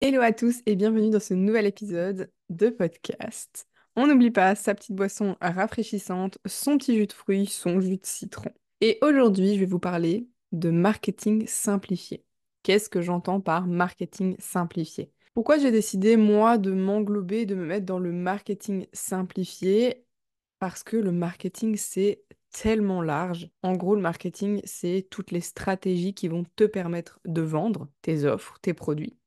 Hello à tous et bienvenue dans ce nouvel épisode de podcast. On n'oublie pas sa petite boisson rafraîchissante, son petit jus de fruits, son jus de citron. Et aujourd'hui, je vais vous parler de marketing simplifié. Qu'est-ce que j'entends par marketing simplifié? Pourquoi j'ai décidé, moi, de m'englober, de me mettre dans le marketing simplifié? Parce que le marketing, c'est tellement large. En gros, le marketing, c'est toutes les stratégies qui vont te permettre de vendre tes offres, tes produits.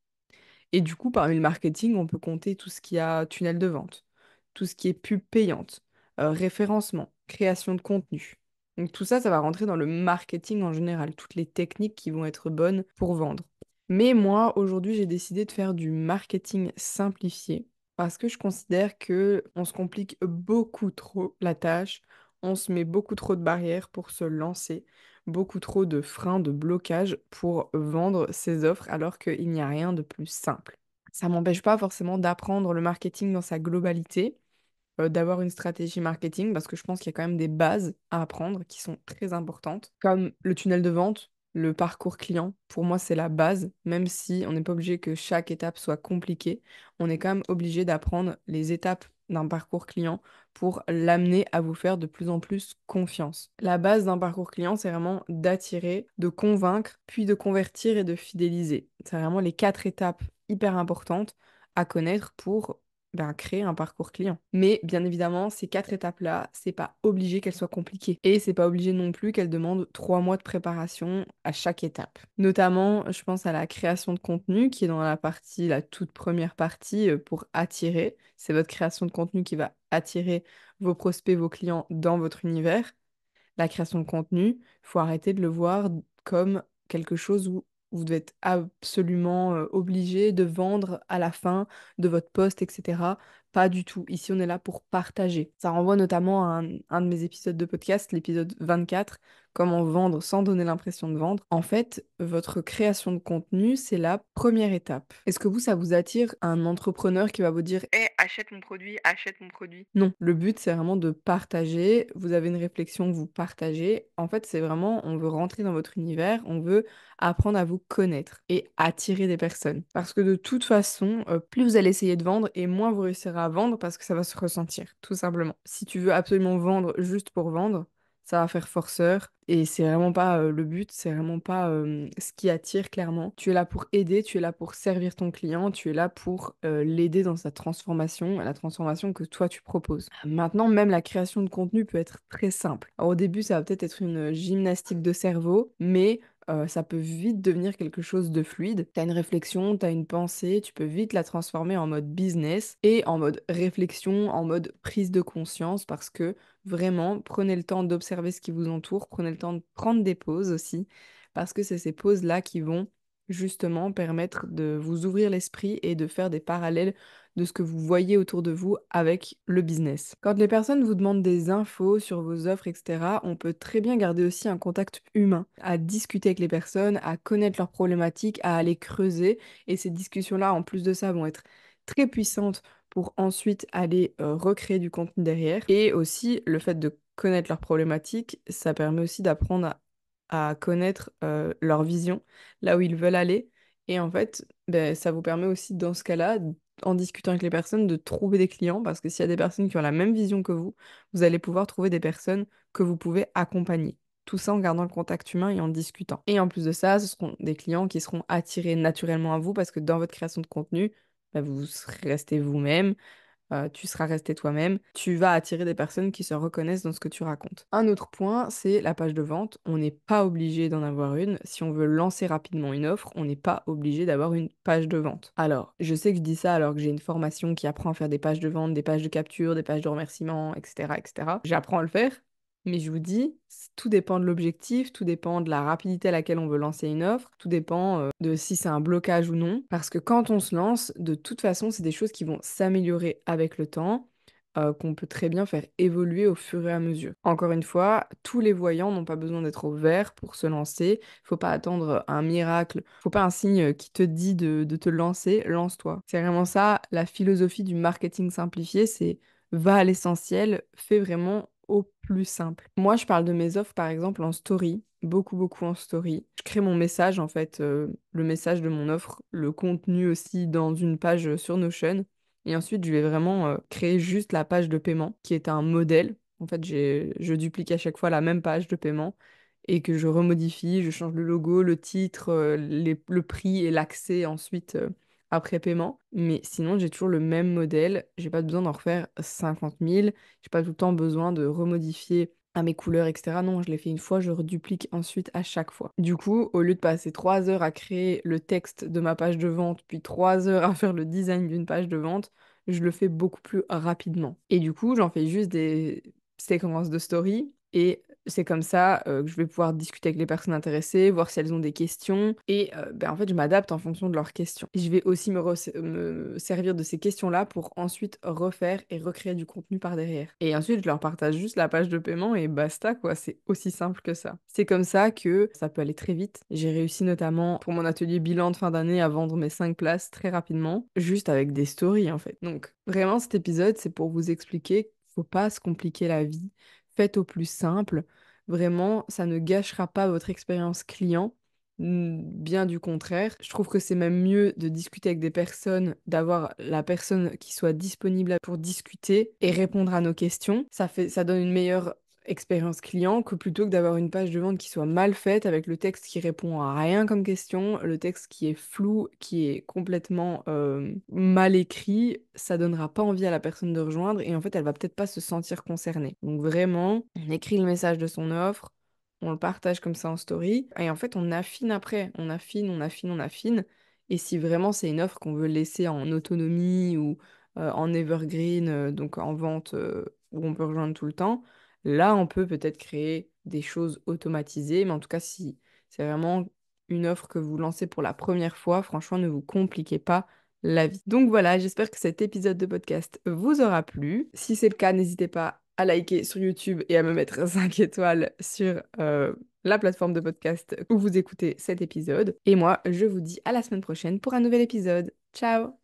Et du coup, parmi le marketing, on peut compter tout ce qui a tunnel de vente, tout ce qui est pub payante, référencement, création de contenu. Donc tout ça, ça va rentrer dans le marketing en général, toutes les techniques qui vont être bonnes pour vendre. Mais moi, aujourd'hui, j'ai décidé de faire du marketing simplifié parce que je considère que on se complique beaucoup trop la tâche, on se met beaucoup trop de barrières pour se lancer, beaucoup trop de freins, de blocages pour vendre ses offres alors qu'il n'y a rien de plus simple. Ça m'empêche pas forcément d'apprendre le marketing dans sa globalité, d'avoir une stratégie marketing, parce que je pense qu'il y a quand même des bases à apprendre qui sont très importantes, comme le tunnel de vente, le parcours client. Pour moi, c'est la base, même si on n'est pas obligé que chaque étape soit compliquée, on est quand même obligé d'apprendre les étapes d'un parcours client pour l'amener à vous faire de plus en plus confiance. La base d'un parcours client, c'est vraiment d'attirer, de convaincre, puis de convertir et de fidéliser. C'est vraiment les quatre étapes hyper importantes à connaître pour créer un parcours client. Mais bien évidemment, ces quatre étapes-là, c'est pas obligé qu'elles soient compliquées. Et c'est pas obligé non plus qu'elles demandent 3 mois de préparation à chaque étape. Notamment, je pense à la création de contenu qui est dans la partie, la toute première partie pour attirer. C'est votre création de contenu qui va attirer vos prospects, vos clients dans votre univers. La création de contenu, il faut arrêter de le voir comme quelque chose où vous devez être absolument obligé de vendre à la fin de votre post, etc. Pas du tout. Ici, on est là pour partager. Ça renvoie notamment à un de mes épisodes de podcast, l'épisode 24, comment vendre sans donner l'impression de vendre. En fait, votre création de contenu, c'est la première étape. Est-ce que vous, ça vous attire un entrepreneur qui va vous dire achète mon produit, achète mon produit? Non, le but, c'est vraiment de partager. Vous avez une réflexion, vous partagez. En fait, c'est vraiment, on veut rentrer dans votre univers, on veut apprendre à vous connaître et attirer des personnes. Parce que de toute façon, plus vous allez essayer de vendre et moins vous réussirez à vendre parce que ça va se ressentir, tout simplement. Si tu veux absolument vendre juste pour vendre, ça va faire forceur et c'est vraiment pas le but, c'est vraiment pas ce qui attire clairement. Tu es là pour aider, tu es là pour servir ton client, tu es là pour l'aider dans sa transformation, la transformation que toi tu proposes. Maintenant, même la création de contenu peut être très simple. Alors, au début, ça va peut-être être une gymnastique de cerveau, mais ça peut vite devenir quelque chose de fluide. T'as une réflexion, t'as une pensée, tu peux vite la transformer en mode business et en mode réflexion, en mode prise de conscience parce que vraiment, prenez le temps d'observer ce qui vous entoure, prenez le temps de prendre des pauses aussi parce que c'est ces pauses-là qui vont justement permettre de vous ouvrir l'esprit et de faire des parallèles de ce que vous voyez autour de vous avec le business. Quand les personnes vous demandent des infos sur vos offres, etc., on peut très bien garder aussi un contact humain, à discuter avec les personnes, à connaître leurs problématiques, à aller creuser. Et ces discussions-là, en plus de ça, vont être très puissantes pour ensuite aller recréer du contenu derrière. Et aussi, le fait de connaître leurs problématiques, ça permet aussi d'apprendre à connaître leur vision, là où ils veulent aller. Et en fait, ben, ça vous permet aussi, dans ce cas-là, en discutant avec les personnes, de trouver des clients, parce que s'il y a des personnes qui ont la même vision que vous allez pouvoir trouver des personnes que vous pouvez accompagner. Tout ça en gardant le contact humain et en discutant. Et en plus de ça, ce seront des clients qui seront attirés naturellement à vous, parce que dans votre création de contenu, ben, vous serez resté vous-même, tu seras resté toi-même, tu vas attirer des personnes qui se reconnaissent dans ce que tu racontes. Un autre point, c'est la page de vente. On n'est pas obligé d'en avoir une. Si on veut lancer rapidement une offre, on n'est pas obligé d'avoir une page de vente. Alors, je sais que je dis ça alors que j'ai une formation qui apprend à faire des pages de vente, des pages de capture, des pages de remerciement, etc., etc. J'apprends à le faire. Mais je vous dis, tout dépend de l'objectif, tout dépend de la rapidité à laquelle on veut lancer une offre, tout dépend de si c'est un blocage ou non. Parce que quand on se lance, de toute façon, c'est des choses qui vont s'améliorer avec le temps, qu'on peut très bien faire évoluer au fur et à mesure. Encore une fois, tous les voyants n'ont pas besoin d'être au vert pour se lancer. Faut pas attendre un miracle, faut pas un signe qui te dit de te lancer, lance-toi. C'est vraiment ça, la philosophie du marketing simplifié, c'est va à l'essentiel, fais vraiment au plus simple. Moi, je parle de mes offres, par exemple, en story, beaucoup, beaucoup en story. Je crée mon message, en fait, le message de mon offre, le contenu aussi dans une page sur Notion. Et ensuite, je vais vraiment créer juste la page de paiement, qui est un modèle. En fait, je duplique à chaque fois la même page de paiement et que je remodifie, je change le logo, le titre, le prix et l'accès ensuite après paiement. Mais sinon, j'ai toujours le même modèle. J'ai pas besoin d'en refaire 50 000. J'ai pas tout le temps besoin de remodifier à mes couleurs, etc. Non, je l'ai fait une fois, je reduplique ensuite à chaque fois. Du coup, au lieu de passer 3 heures à créer le texte de ma page de vente, puis 3 heures à faire le design d'une page de vente, je le fais beaucoup plus rapidement. Et du coup, j'en fais juste des séquences de story et c'est comme ça que je vais pouvoir discuter avec les personnes intéressées, voir si elles ont des questions. Et en fait, je m'adapte en fonction de leurs questions. Je vais aussi me servir de ces questions-là pour ensuite refaire et recréer du contenu par derrière. Et ensuite, je leur partage juste la page de paiement et basta, quoi. C'est aussi simple que ça. C'est comme ça que ça peut aller très vite. J'ai réussi notamment pour mon atelier bilan de fin d'année à vendre mes 5 places très rapidement, juste avec des stories en fait. Donc, vraiment, cet épisode, c'est pour vous expliquer qu'il faut pas se compliquer la vie. Faites au plus simple. Vraiment, ça ne gâchera pas votre expérience client. Bien du contraire. Je trouve que c'est même mieux de discuter avec des personnes, d'avoir la personne qui soit disponible pour discuter et répondre à nos questions. Ça donne une meilleure expérience client que plutôt que d'avoir une page de vente qui soit mal faite avec le texte qui répond à rien comme question, le texte qui est flou, qui est complètement mal écrit, ça donnera pas envie à la personne de rejoindre et en fait elle va peut-être pas se sentir concernée. Donc vraiment, on écrit le message de son offre, on le partage comme ça en story et en fait on affine après, on affine, on affine, on affine et si vraiment c'est une offre qu'on veut laisser en autonomie ou en evergreen, donc en vente où on peut rejoindre tout le temps, là, on peut peut-être créer des choses automatisées, mais en tout cas, si c'est vraiment une offre que vous lancez pour la première fois, franchement, ne vous compliquez pas la vie. Donc voilà, j'espère que cet épisode de podcast vous aura plu. Si c'est le cas, n'hésitez pas à liker sur YouTube et à me mettre 5 étoiles sur la plateforme de podcast où vous écoutez cet épisode. Et moi, je vous dis à la semaine prochaine pour un nouvel épisode. Ciao!